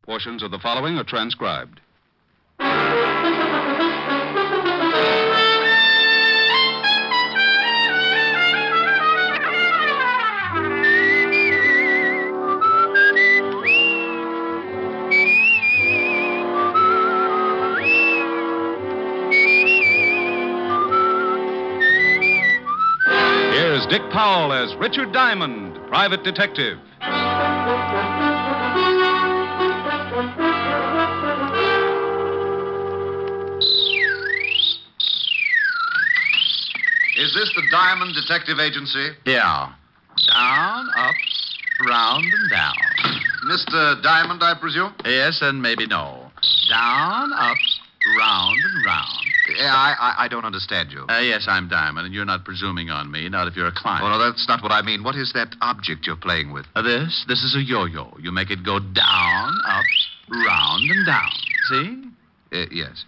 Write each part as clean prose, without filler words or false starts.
Portions of the following are transcribed. Here's Dick Powell as Richard Diamond, private detective. Is this the Diamond Detective Agency? Yeah. Down, up, round, and down. Mr. Diamond, I presume? Yes, and maybe no. Down, up, round, and round. I don't understand you. Yes, I'm Diamond, and you're not presuming on me, not if you're a client. Oh, no, that's not what I mean. What is that object you're playing with? This is a yo-yo. You make it go down, up, round, and down. See? Yes.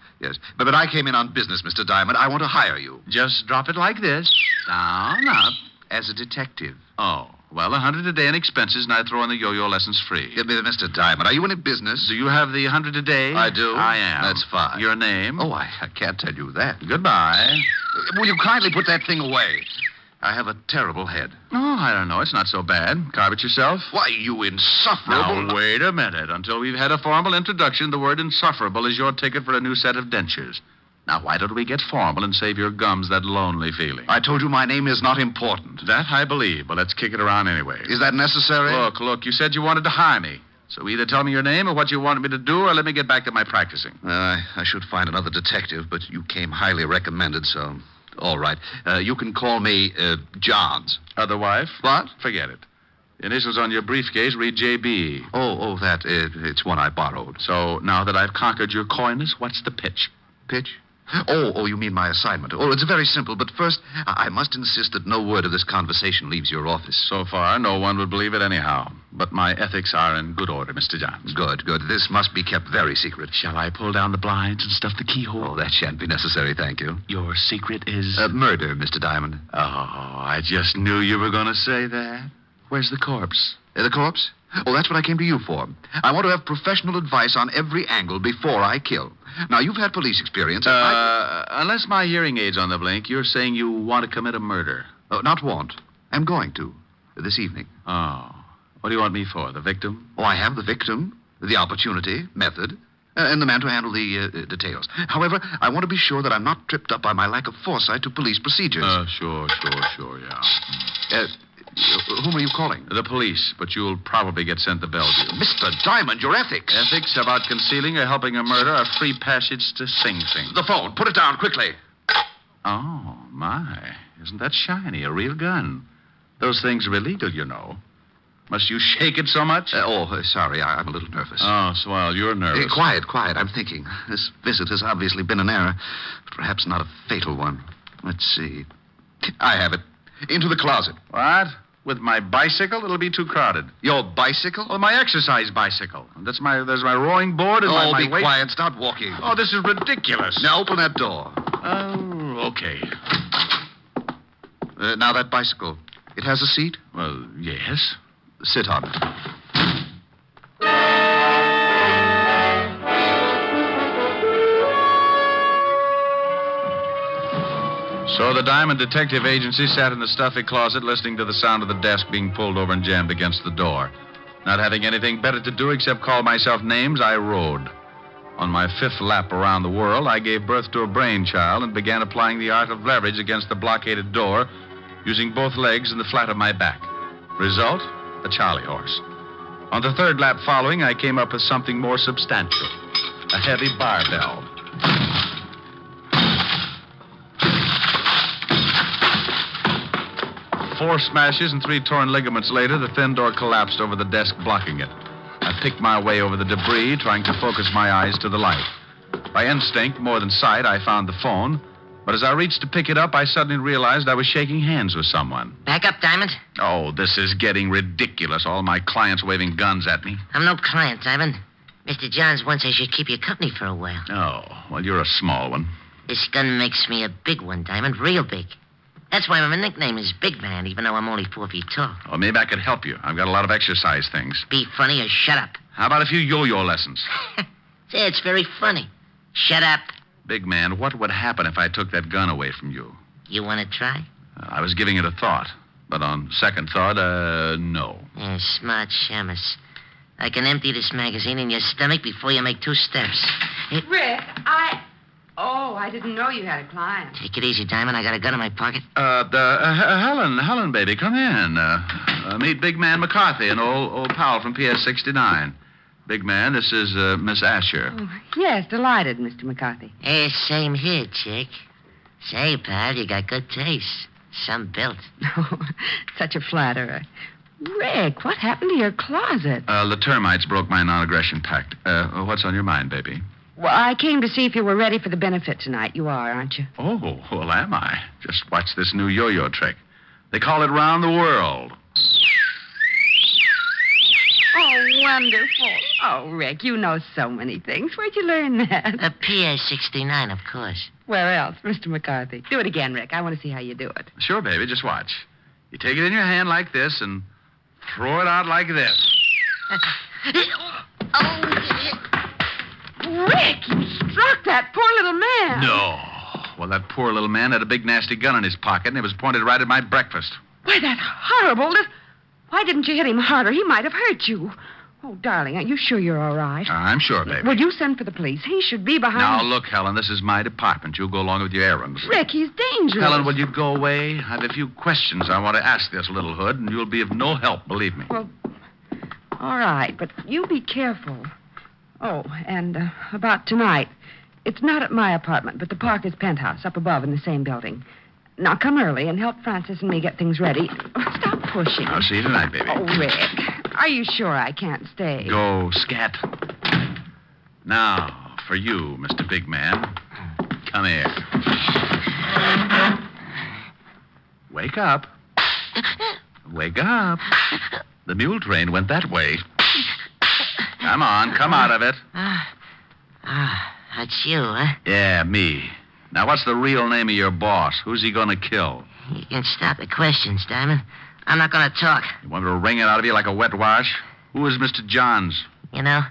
But I came in on business, Mr. Diamond. I want to hire you. Just drop it like this. Down, up. As a detective. Oh, well, $100 a day in expenses, and I throw in the yo-yo lessons free. Mr. Diamond, are you in business? Do you have the $100 a day? I do. I am. That's fine. Your name? Oh, I can't tell you that. Goodbye. Will you kindly put that thing away? I have a terrible head. Oh, I don't know. It's not so bad. Carve it yourself. Why, you insufferable... Now, wait a minute. Until we've had a formal introduction, the word insufferable is your ticket for a new set of dentures. Now, why don't we get formal and save your gums that lonely feeling? I told you my name is not important. That I believe, but let's kick it around anyway. Is that necessary? Look, you said you wanted to hire me. So either tell me your name or what you wanted me to do, or let me get back to my practicing. I should find another detective, but you came highly recommended, so... All right. You can call me Johns. Other wife? What? Forget it. The initials on your briefcase read J.B. Oh, that. It's one I borrowed. So now that I've conquered your coyness, what's the pitch? Pitch? Oh, you mean my assignment. Oh, it's very simple, but first, I must insist that no word of this conversation leaves your office. So far, no one would believe it anyhow. But my ethics are in good order, Mr. Johns. Good. This must be kept very secret. Shall I pull down the blinds and stuff the keyhole? Oh, that shan't be necessary, thank you. Your secret is... murder, Mr. Diamond. Oh, I just knew you were going to say that. Where's the corpse? The corpse? Oh, that's what I came to you for. I want to have professional advice on every angle before I kill. Now, you've had police experience. Unless my hearing aid's on the blink, you're saying you want to commit a murder. Not want. I'm going to. This evening. Oh. What do you want me for, the victim? Oh, I have the victim, the opportunity, method, and the man to handle the details. However, I want to be sure that I'm not tripped up by my lack of foresight to police procedures. Sure, yeah. Whom are you calling? The police, but you'll probably get sent to Bellevue. Mr. Diamond, your ethics. Ethics about concealing or helping a murder are free passage to Sing Sing. The phone. Put it down quickly. Oh, my. Isn't that shiny? A real gun. Those things are illegal, you know. Must you shake it so much? Sorry. I'm a little nervous. Oh, swell. You're nervous. Quiet. I'm thinking. This visit has obviously been an error, but perhaps not a fatal one. Let's see. I have it. Into the closet. What? With my bicycle? It'll be too crowded. Your bicycle? Oh, my exercise bicycle. There's my rowing board and my be quiet. Start walking. Oh, this is ridiculous. Now open that door. Oh, okay. Now that bicycle. It has a seat? Well, yes. Sit on it. So the Diamond Detective Agency sat in the stuffy closet listening to the sound of the desk being pulled over and jammed against the door. Not having anything better to do except call myself names, I rode. On my fifth lap around the world, I gave birth to a brainchild and began applying the art of leverage against the blockaded door, using both legs and the flat of my back. Result? A Charlie horse. On the third lap following, I came up with something more substantial. A heavy barbell. Four smashes and 3 torn ligaments later, the thin door collapsed over the desk, blocking it. I picked my way over the debris, trying to focus my eyes to the light. By instinct, more than sight, I found the phone. But as I reached to pick it up, I suddenly realized I was shaking hands with someone. Back up, Diamond. Oh, this is getting ridiculous. All my clients waving guns at me. I'm no client, Diamond. Mr. Johns wants I should keep you company for a while. Oh, well, you're a small one. This gun makes me a big one, Diamond, real big. That's why my nickname is Big Man, even though I'm only 4 feet tall. Well, maybe I could help you. I've got a lot of exercise things. Be funny or shut up. How about a few yo-yo lessons? Say, it's very funny. Shut up. Big man, what would happen if I took that gun away from you? You want to try? I was giving it a thought. But on second thought, no. Yeah, smart shamus. I can empty this magazine in your stomach before you make 2 steps. Rick, I didn't know you had a client. Take it easy, Diamond. I got a gun in my pocket. Helen, baby, come in. Meet Big Man McCarthy and old Powell from PS 69. Big man, this is Miss Asher. Oh, yes, delighted, Mr. McCarthy. Hey, same here, chick. Say, pal, you got good taste. Some built. Oh, such a flatterer. Rick, what happened to your closet? The termites broke my non-aggression pact. What's on your mind, baby? Well, I came to see if you were ready for the benefit tonight. You are, aren't you? Oh, well, am I? Just watch this new yo-yo trick. They call it round the world. Oh, wonderful. Oh, Rick, you know so many things. Where'd you learn that? A PS 69, of course. Where else, Mr. McCarthy? Do it again, Rick. I want to see how you do it. Sure, baby, just watch. You take it in your hand like this and throw it out like this. Rick, you struck that poor little man. No. Well, that poor little man had a big, nasty gun in his pocket, and it was pointed right at my breakfast. Why, that horrible... Why didn't you hit him harder? He might have hurt you. Oh, darling, are you sure you're all right? I'm sure, baby. Will you send for the police? He should be behind... Now, look, Helen, this is my department. You go along with your errands. Rick, he's dangerous. Helen, will you go away? I have a few questions I want to ask this little hood, and you'll be of no help, believe me. Well, all right, but you be careful. Oh, and about tonight. It's not at my apartment, but the Parker's penthouse up above in the same building. Now, come early and help Francis and me get things ready. Oh, stop pushing. I'll see you tonight, baby. Oh, Rick, are you sure I can't stay? Go, scat. Now, for you, Mr. Big Man. Come here. Wake up. Wake up. The mule train went that way. Come on, come out of it. That's you, huh? Yeah, me. Now, what's the real name of your boss? Who's he going to kill? You can stop the questions, Diamond. I'm not going to talk. You want me to wring it out of you like a wet wash? Who is Mr. Johns? You know,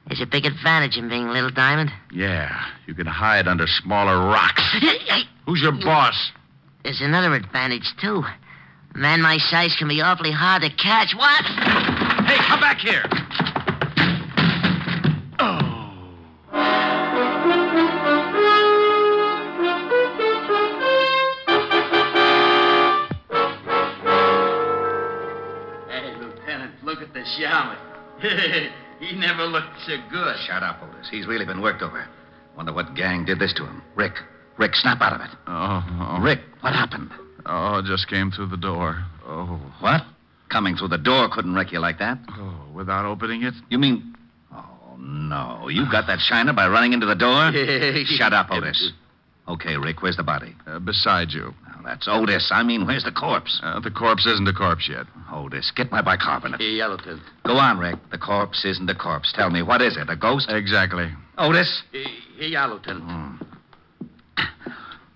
there's a big advantage in being Little Diamond. Yeah, you can hide under smaller rocks. Who's your boss? There's another advantage, too. A man my size can be awfully hard to catch. What? Hey, come back here. Shaman. He never looked so good. Shut up, Otis. He's really been worked over. Wonder what gang did this to him. Rick, snap out of it. Oh. Rick, what happened? Oh, just came through the door. Oh. What? Coming through the door couldn't wreck you like that? Oh, without opening it? You mean... Oh, no. You got that shiner by running into the door? Shut up, Otis. Okay, Rick, where's the body? Beside you. Now, that's Otis. I mean, where's the corpse? The corpse isn't a corpse yet. Otis, get my bicarbonate. Hey, Yellowton. Go on, Rick. The corpse isn't a corpse. Tell me, what is it, a ghost? Exactly. Otis? Hey, Yellowton.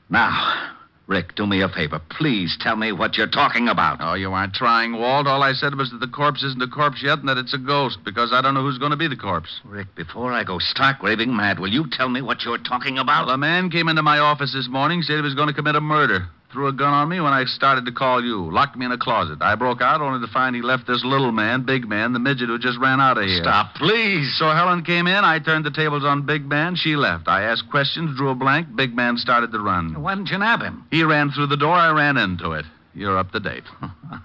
Now, Rick, do me a favor. Please tell me what you're talking about. Oh, you aren't trying, Walt. All I said was that the corpse isn't a corpse yet and that it's a ghost, because I don't know who's going to be the corpse. Rick, before I go stark raving mad, will you tell me what you're talking about? Well, a man came into my office this morning, said he was going to commit a murder. Threw a gun on me when I started to call you. Locked me in a closet. I broke out only to find he left this little man, Big Man, the midget who just ran out of here. Stop, please. So Helen came in. I turned the tables on Big Man. She left. I asked questions, drew a blank. Big Man started to run. Why didn't you nab him? He ran through the door. I ran into it. You're up to date.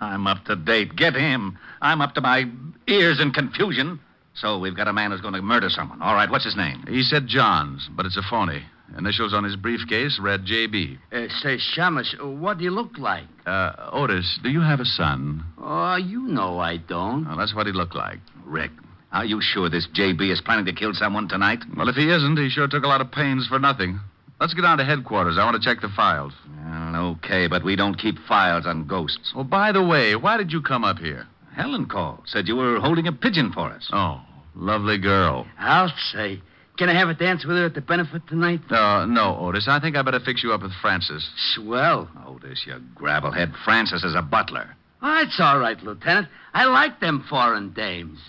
I'm up to date. Get him. I'm up to my ears in confusion. So we've got a man who's going to murder someone. All right, what's his name? He said Johns, but it's a phony. Initials on his briefcase read J.B. Say, Shamus, what do you look like? Otis, do you have a son? Oh, you know I don't. Well, that's what he looked like. Rick, are you sure this J.B. is planning to kill someone tonight? Well, if he isn't, he sure took a lot of pains for nothing. Let's get down to headquarters. I want to check the files. Well, okay, but we don't keep files on ghosts. Oh, by the way, why did you come up here? Helen called. Said you were holding a pigeon for us. Oh, lovely girl. I'll say. Can I have a dance with her at the benefit tonight? No, Otis. I think I better fix you up with Francis. Swell. Otis, you gravelhead. Francis is a butler. Oh, it's all right, Lieutenant. I like them foreign dames.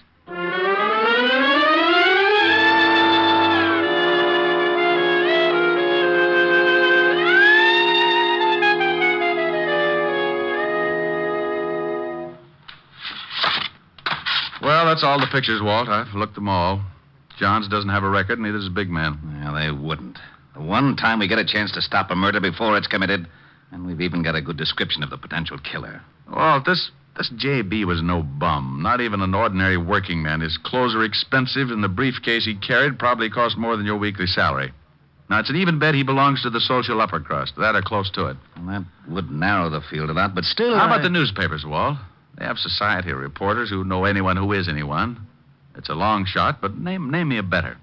Well, that's all the pictures, Walt. I've looked them all. Johns doesn't have a record, neither does Big Man. Well, they wouldn't. The one time we get a chance to stop a murder before it's committed, and we've even got a good description of the potential killer. Walt, this J.B. was no bum. Not even an ordinary working man. His clothes are expensive, and the briefcase he carried probably cost more than your weekly salary. Now, it's an even bet he belongs to the social upper crust. That or close to it. Well, that would narrow the field a lot, but still... How about the newspapers, Walt? They have society reporters who know anyone who is anyone. It's a long shot, but name me a better.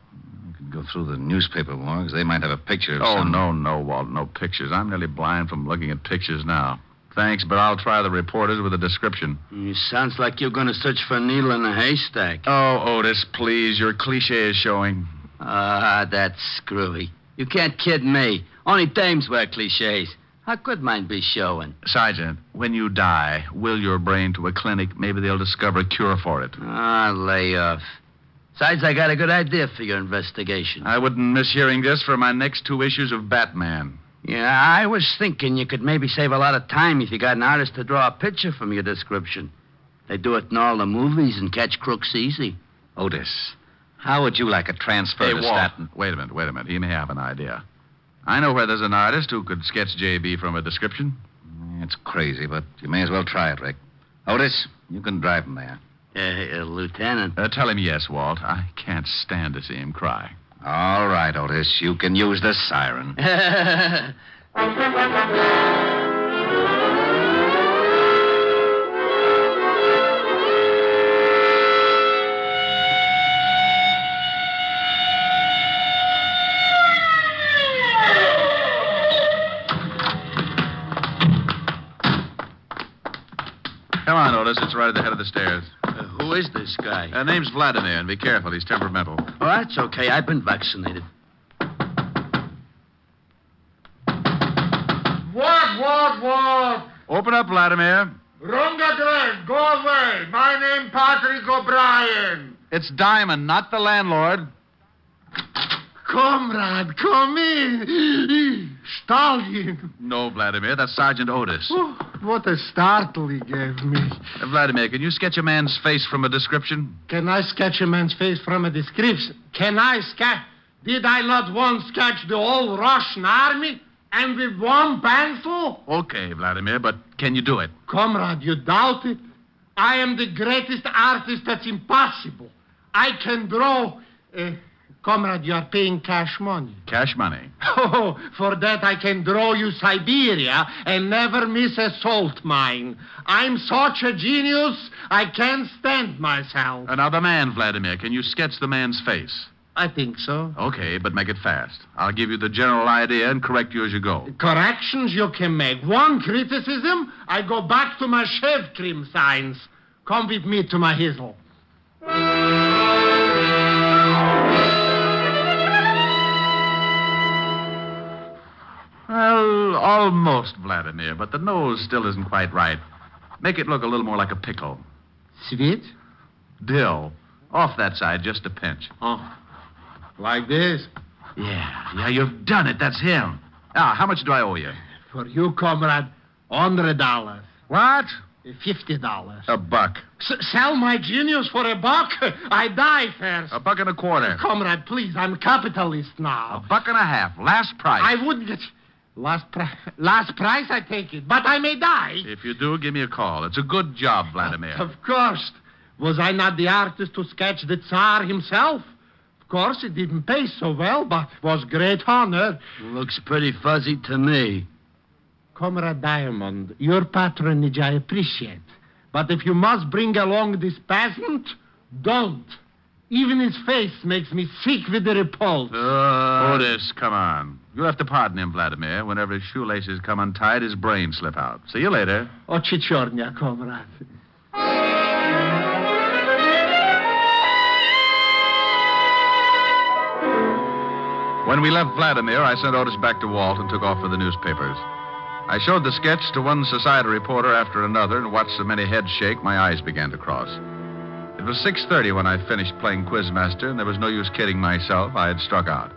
You could go through the newspaper logs. They might have a picture of some... No, Walt, no pictures. I'm nearly blind from looking at pictures now. Thanks, but I'll try the reporters with a description. It sounds like you're going to search for a needle in a haystack. Oh, Otis, please. Your cliche is showing. That's screwy. You can't kid me. Only dames wear cliches. How could mine be showing? Sergeant, when you die, will your brain to a clinic. Maybe they'll discover a cure for it. Lay off. Besides, I got a good idea for your investigation. I wouldn't miss hearing this for my next 2 issues of Batman. Yeah, I was thinking you could maybe save a lot of time if you got an artist to draw a picture from your description. They do it in all the movies and catch crooks easy. Otis, how would you like a transfer to Walt. Staten? Wait a minute. He may have an idea. I know where there's an artist who could sketch J.B. from a description. It's crazy, but you may as well try it, Rick. Otis, you can drive him there. Lieutenant. Tell him yes, Walt. I can't stand to see him cry. All right, Otis. You can use the siren. Come on, Otis. It's right at the head of the stairs. Who is this guy? Name's Vladimir, and be careful. He's temperamental. Oh, that's okay. I've been vaccinated. What? Open up, Vladimir. Wrong address. Go away. My name Patrick O'Brien. It's Diamond, not the landlord. Comrade, come in. Stallion. No, Vladimir. That's Sergeant Otis. Oh, what a startle he gave me. Vladimir, can you sketch a man's face from a description? Can I sketch a man's face from a description? Can I sketch? Did I not once sketch the whole Russian army? And with one pencil? Okay, Vladimir, but can you do it? Comrade, you doubt it? I am the greatest artist that's impossible. I can draw... Comrade, you are paying cash money. Cash money? Oh, for that I can draw you Siberia and never miss a salt mine. I'm such a genius, I can't stand myself. Another man, Vladimir. Can you sketch the man's face? I think so. Okay, but make it fast. I'll give you the general idea and correct you as you go. Corrections you can make. One criticism, I go back to my shave cream signs. Come with me to my hizzle. Well, almost, Vladimir, but the nose still isn't quite right. Make it look a little more like a pickle. Sweet? Dill. Off that side, just a pinch. Oh, like this? Yeah, you've done it. That's him. Now, how much do I owe you? For you, comrade, $100. What? $50. A buck. Sell my genius for $1? I die first. $1.25. Comrade, please, I'm a capitalist now. $1.50. Last price. I wouldn't get... Last price, I take it. But I may die. If you do, give me a call. It's a good job, Vladimir. Of course. Was I not the artist to sketch the Tsar himself? Of course, it didn't pay so well, but was great honor. Looks pretty fuzzy to me. Comrade Diamond, your patronage I appreciate. But if you must bring along this peasant, don't. Even his face makes me sick with the repulse. Otis, come on. You'll have to pardon him, Vladimir. Whenever his shoelaces come untied, his brains slip out. See you later. Chichornia, comrade. When we left Vladimir, I sent Otis back to Walt and took off for the newspapers. I showed the sketch to one society reporter after another and watched so many heads shake, my eyes began to cross. It was 6:30 when I finished playing Quizmaster, and there was no use kidding myself. I had struck out.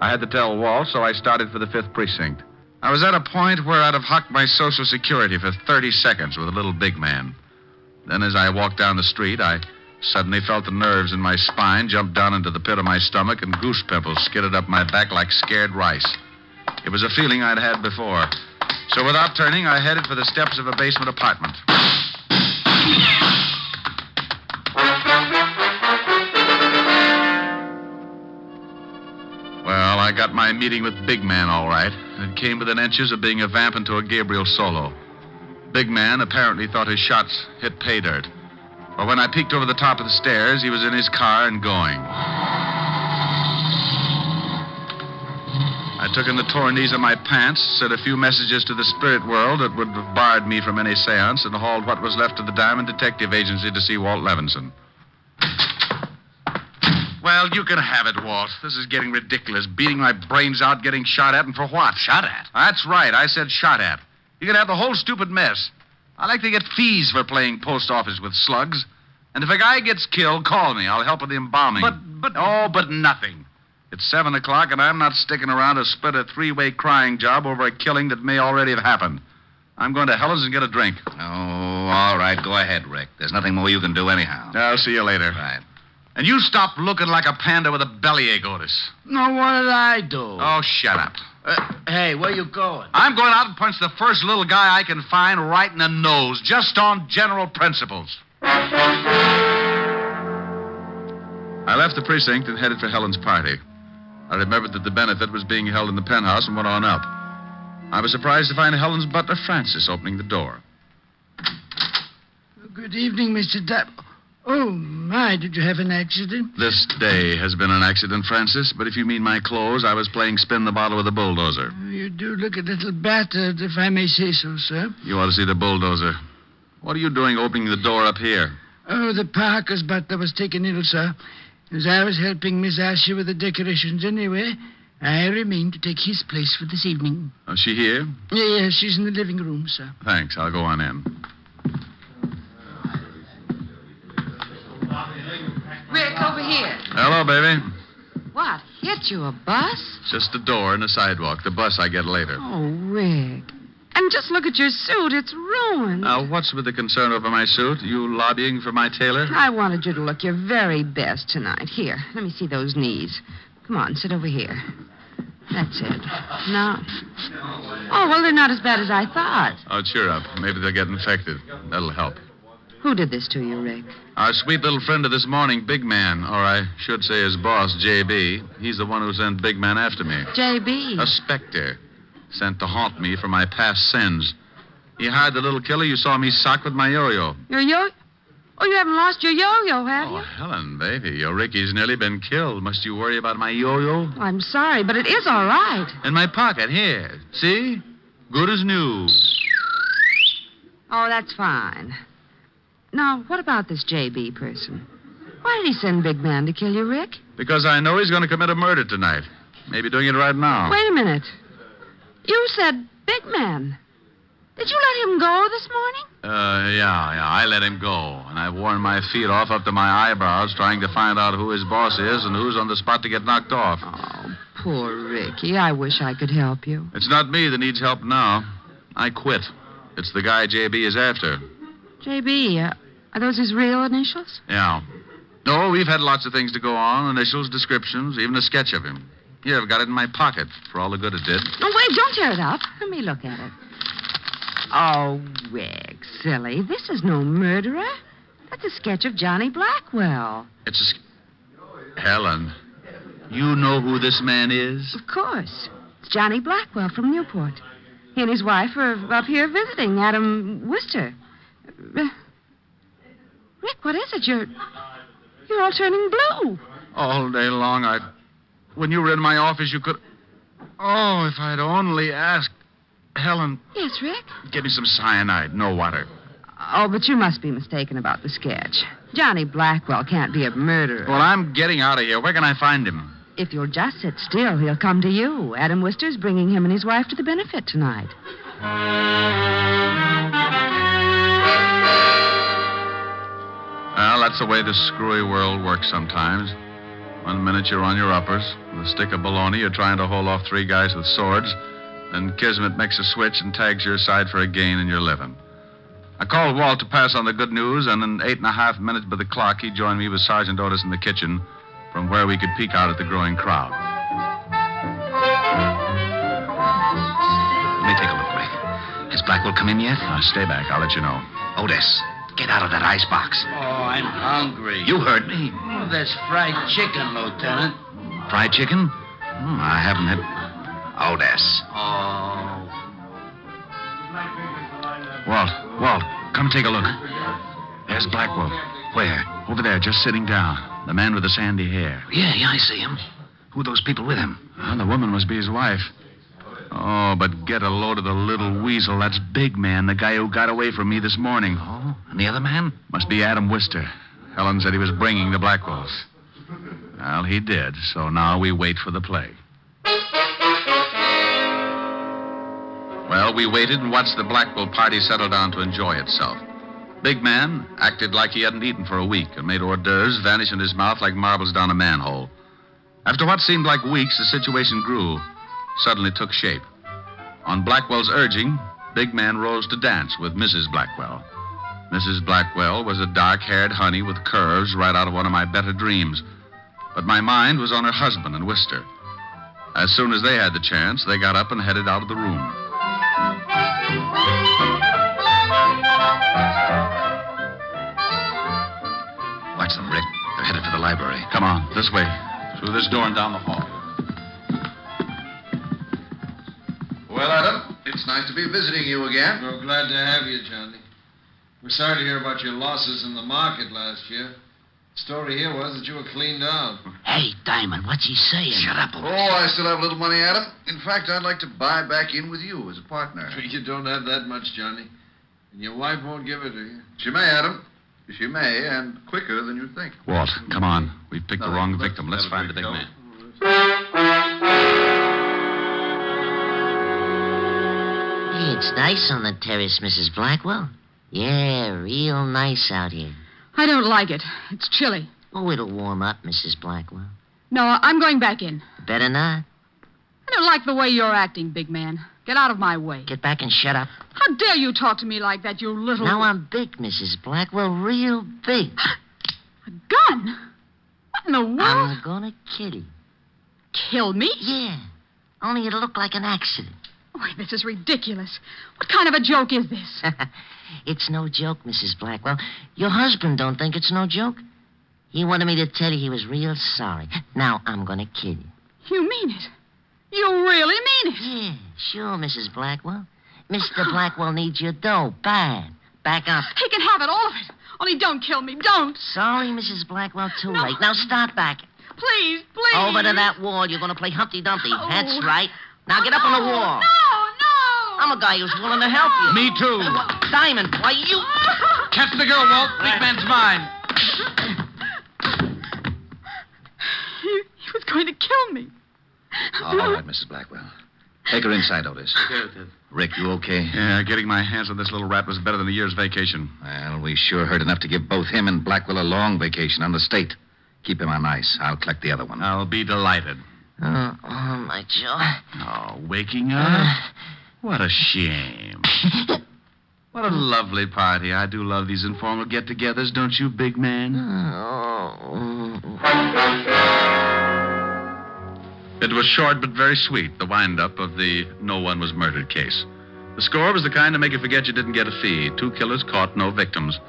I had to tell Walt, so I started for the 5th precinct. I was at a point where I'd have hucked my Social Security for 30 seconds with a little big man. Then as I walked down the street, I Suddenly felt the nerves in my spine jump down into the pit of my stomach, and goose pimples skidded up my back like scared rice. It was a feeling I'd had before. So without turning, I headed for the steps of a basement apartment. Well, I got my meeting with Big Man all right. It came within inches of being a vamp into a Gabriel solo. Big Man apparently thought his shots hit pay dirt. But when I peeked over the top of the stairs, he was in his car and going. I took in the torn knees of my pants, said a few messages to the spirit world that would have barred me from any seance, and hauled what was left of the Diamond Detective Agency to see Walt Levinson. Well, you can have it, Walt. This is getting ridiculous. Beating my brains out, getting shot at, and for what? Shot at? That's right. I said shot at. You can have the whole stupid mess. I like to get fees for playing post office with slugs. And if a guy gets killed, call me. I'll help with the embalming. But nothing. It's 7 o'clock, and I'm not sticking around to split a three-way crying job over a killing that may already have happened. I'm going to Helen's and get a drink. Oh, all right. Go ahead, Rick. There's nothing more you can do anyhow. I'll see you later. Right. And you stop looking like a panda with a bellyache, Otis. No, what did I do? Oh, shut up. Hey, where you going? I'm going out and punch the first little guy I can find right in the nose, just on general principles. I left the precinct and headed for Helen's party. I remembered that the benefit was being held in the penthouse and went on up. I was surprised to find Helen's butler, Francis, opening the door. Good evening, Mr. Dapp. Oh, my, did you have an accident? This day has been an accident, Francis, but if you mean my clothes, I was playing spin the bottle with a bulldozer. You do look a little battered, if I may say so, sir. You ought to see the bulldozer. What are you doing opening the door up here? Oh, the Parker's butler was taken ill, sir. As I was helping Miss Asher with the decorations anyway, I remained to take his place for this evening. Is she here? Yes, she's in the living room, sir. Thanks. I'll go on in. Rick, over here. Hello, baby. What? Hit you a bus? Just a door and a sidewalk. The bus I get later. Oh, Rick. And just look at your suit. It's ruined. Now, what's with the concern over my suit? You lobbying for my tailor? I wanted you to look your very best tonight. Here, let me see those knees. Come on, sit over here. That's it. Now. Oh, well, they're not as bad as I thought. Oh, cheer up. Maybe they'll get infected. That'll help. Who did this to you, Rick? Our sweet little friend of this morning, Big Man, or I should say his boss, J.B. He's the one who sent Big Man after me. J.B.? A specter. Sent to haunt me for my past sins. He hired the little killer you saw me sock with my yo-yo. Your yo? Oh, you haven't lost your yo-yo, have you? Oh, Helen, baby, your Ricky's nearly been killed. Must you worry about my yo-yo? I'm sorry, but it is all right. In my pocket, here. See? Good as new. Oh, that's fine. Now, what about this J.B. person? Why did he send Big Man to kill you, Rick? Because I know he's going to commit a murder tonight. Maybe doing it right now. Wait a minute. You said Big Man. Did you let him go this morning? Yeah, I let him go. And I've worn my feet off up to my eyebrows trying to find out who his boss is and who's on the spot to get knocked off. Oh, poor Ricky. I wish I could help you. It's not me that needs help now. I quit. It's the guy J.B. is after. J.B., are those his real initials? Yeah. No, we've had lots of things to go on. Initials, descriptions, even a sketch of him. Here, I've got it in my pocket, for all the good it did. Oh, wait, don't tear it up. Let me look at it. Oh, Rick, silly. This is no murderer. That's a sketch of Johnny Blackwell. It's a... Helen, you know who this man is? Of course. It's Johnny Blackwell from Newport. He and his wife are up here visiting Adam Worcester. Rick, what is it? You're all turning blue. All day long, when you were in my office, you could... Oh, if I'd only asked... Helen... Yes, Rick? Give me some cyanide, no water. Oh, but you must be mistaken about the sketch. Johnny Blackwell can't be a murderer. Well, I'm getting out of here. Where can I find him? If you'll just sit still, he'll come to you. Adam Worcester's bringing him and his wife to the benefit tonight. Well, that's the way this screwy world works sometimes. 1 minute you're on your uppers. With a stick of bologna, you're trying to hold off 3 guys with swords. Then Kismet makes a switch and tags your side for a gain and you're living. I called Walt to pass on the good news, and in 8.5 minutes by the clock, he joined me with Sergeant Otis in the kitchen, from where we could peek out at the growing crowd. Let me take a look, Rick. Has Blackwell come in yet? Stay back. I'll let you know. Otis, get out of that ice box. Oh, I'm hungry. You heard me. Oh, there's fried chicken, Lieutenant. Fried chicken? I haven't had... Otis. Oh. Walt, come take a look. There's Blackwell. Where? Over there, just sitting down. The man with the sandy hair. Yeah, I see him. Who are those people with him? The woman must be his wife. Oh, but get a load of the little weasel. That's Big Man, the guy who got away from me this morning. Oh, and the other man? Must be Adam Wister. Helen said he was bringing the Blackwells. Well, he did, so now we wait for the play. Well, we waited and watched the Blackwell party settle down to enjoy itself. Big Man acted like he hadn't eaten for a week and made hors d'oeuvres vanish in his mouth like marbles down a manhole. After what seemed like weeks, the situation grew, suddenly took shape. On Blackwell's urging, Big Man rose to dance with Mrs. Blackwell. Mrs. Blackwell was a dark-haired honey with curves right out of one of my better dreams. But my mind was on her husband and Wister. As soon as they had the chance, they got up and headed out of the room. Watch them, Rick. They're headed for the library. Come on, this way. Through this door and down the hall. Well, Adam, it's nice to be visiting you again. We're glad to have you, Johnny. We're sorry to hear about your losses in the market last year. The story here was that you were cleaned out. Hey, Diamond, what's he saying? Shut up, Otis. Oh, I still have a little money, Adam. In fact, I'd like to buy back in with you as a partner. You don't have that much, Johnny. And your wife won't give it to you. She may, Adam. She may, and quicker than you think. Walt, come on. We've picked the wrong victim. Let's find the Big Man. Hey, it's nice on the terrace, Mrs. Blackwell. Yeah, real nice out here. I don't like it. It's chilly. Oh, it'll warm up, Mrs. Blackwell. No, I'm going back in. Better not. I don't like the way you're acting, big man. Get out of my way. Get back and shut up. How dare you talk to me like that, you little... Now I'm big, Mrs. Blackwell, real big. A gun? What in the world? I'm gonna kill you. Kill me? Yeah. Only it'll look like an accident. Why, this is ridiculous. What kind of a joke is this? It's no joke, Mrs. Blackwell. Your husband don't think it's no joke. He wanted me to tell you he was real sorry. Now I'm gonna kill you. You mean it? You really mean it? Yeah, sure, Mrs. Blackwell. Mr. Blackwell needs your dough, bad. Back up. He can have it, all of it. Only don't kill me, don't. Sorry, Mrs. Blackwell, too No. late. Now start back. Please, please. Over to that wall. You're gonna play Humpty Dumpty. Oh. That's right. Now get up on the wall. No. I'm a guy who's willing to help you. Me too. Diamond, why you... Catch the girl, Walt. Big Man's mine. He was going to kill me. All right, Mrs. Blackwell. Take her inside, Otis. Rick, you okay? Yeah, getting my hands on this little rat was better than a year's vacation. Well, we sure heard enough to give both him and Blackwell a long vacation on the state. Keep him on ice. I'll collect the other one. I'll be delighted. Oh, my jaw. Oh, waking up? What a shame. What a lovely party. I do love these informal get-togethers, don't you, big man? It was short but very sweet, the wind-up of the no one was murdered case. The score was the kind to make you forget you didn't get a fee. 2 killers caught, no victims.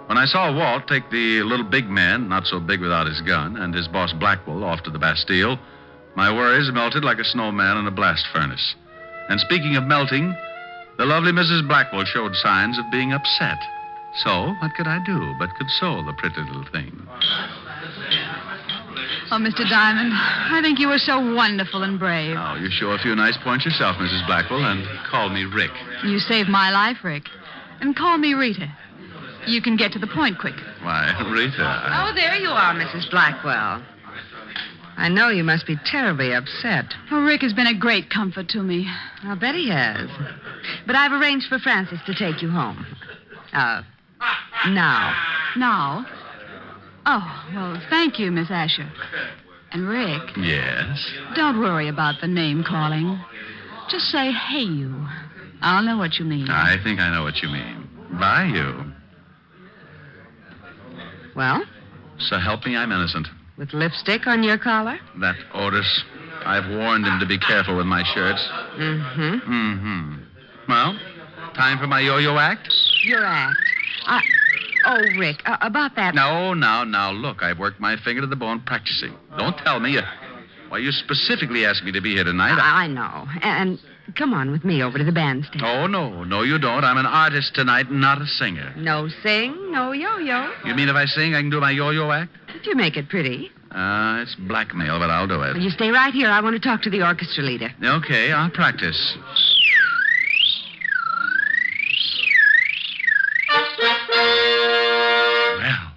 When I saw Walt take the little big man, not so big without his gun, and his boss Blackwell off to the Bastille, my worries melted like a snowman in a blast furnace. And speaking of melting, the lovely Mrs. Blackwell showed signs of being upset. So, what could I do but console the pretty little thing? Oh, Mr. Diamond, I think you were so wonderful and brave. Oh, you show a few nice points yourself, Mrs. Blackwell, and call me Rick. You saved my life, Rick. And call me Rita. You can get to the point quick. Why, Rita. Oh, there you are, Mrs. Blackwell. I know you must be terribly upset. Oh, Rick has been a great comfort to me. I'll bet he has. But I've arranged for Francis to take you home. Now. Now? Oh, well, thank you, Miss Asher. And Rick, Yes? don't worry about the name calling. Just say, hey, you. I'll know what you mean. I think I know what you mean. By you. Well, So help me, I'm innocent. with lipstick on your collar? That Otis, I've warned him to be careful with my shirts. Mm-hmm. Mm-hmm. Well, time for my yo-yo act? Your act. Oh, Rick, about that... No, now, look, I've worked my finger to the bone practicing. Don't tell me. Why, you specifically asked me to be here tonight. I know. And come on with me over to the bandstand. Oh, no, you don't. I'm an artist tonight, not a singer. No sing, no yo-yo. You mean if I sing, I can do my yo-yo act? If you make it pretty. It's blackmail, but I'll do it. Well, you stay right here. I want to talk to the orchestra leader. Okay, I'll practice. Well,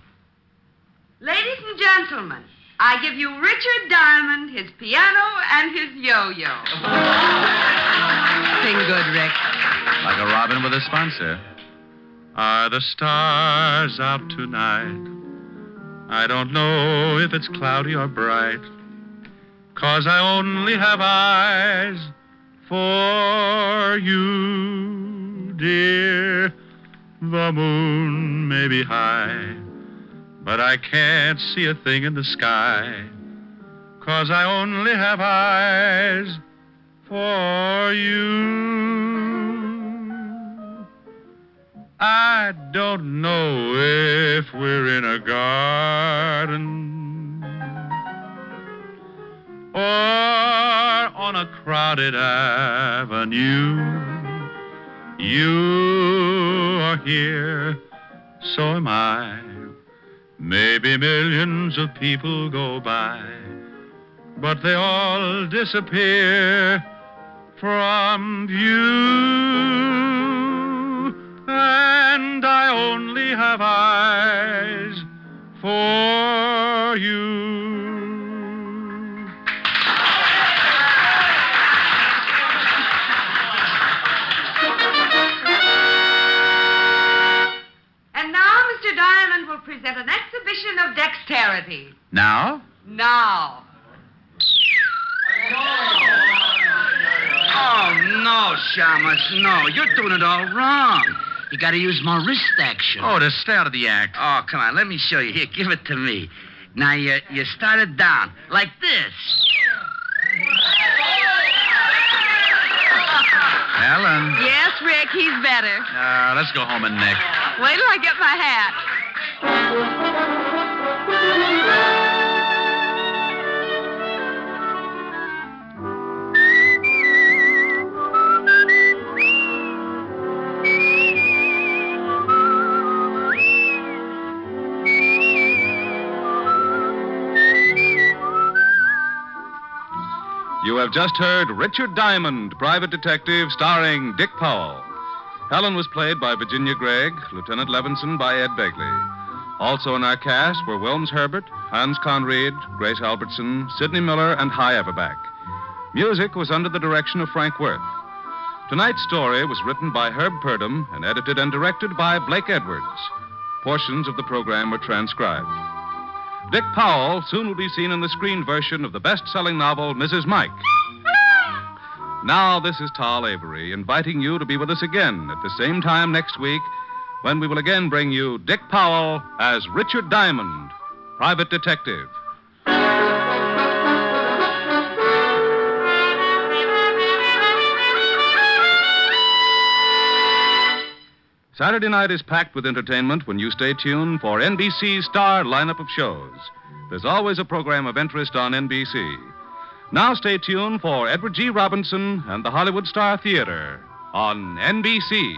Ladies and gentlemen, I give you Richard Diamond, his piano, and his yo-yo. Sing good, Rick. like a robin with a sponsor. Are the stars out tonight? I don't know if it's cloudy or bright, 'cause I only have eyes for you, dear. The moon may be high, but I can't see a thing in the sky, 'cause I only have eyes for you. I don't know if we're in a garden or on a crowded avenue. You are here, so am I. Maybe millions of people go by, but they all disappear from view. And I only have eyes for you. And now Mr. Diamond will present an exhibition of dexterity. Now? Now. Oh, no, Shamus, no. You're doing it all wrong. You got to use more wrist action. Oh, to stay out of the act. Oh, come on, let me show you. Here, give it to me. Now, you start it down, like this. Helen. Yes, Rick, he's better. Let's go home and Nick. Wait till I get my hat. You have just heard Richard Diamond, Private Detective, starring Dick Powell. Helen was played by Virginia Gregg, Lieutenant Levinson by Ed Begley. Also in our cast were Wilms Herbert, Hans Conried, Grace Albertson, Sidney Miller, and Averback. Music was under the direction of Frank Worth. Tonight's story was written by Herb Purdum and edited and directed by Blake Edwards. Portions of the program were transcribed. Dick Powell soon will be seen in the screen version of the best-selling novel, Mrs. Mike. Now, this is Tol Avery, inviting you to be with us again at the same time next week, when we will again bring you Dick Powell as Richard Diamond, Private Detective. Saturday night is packed with entertainment when you stay tuned for NBC's star lineup of shows. There's always a program of interest on NBC. Now stay tuned for Edward G. Robinson and the Hollywood Star Theater on NBC.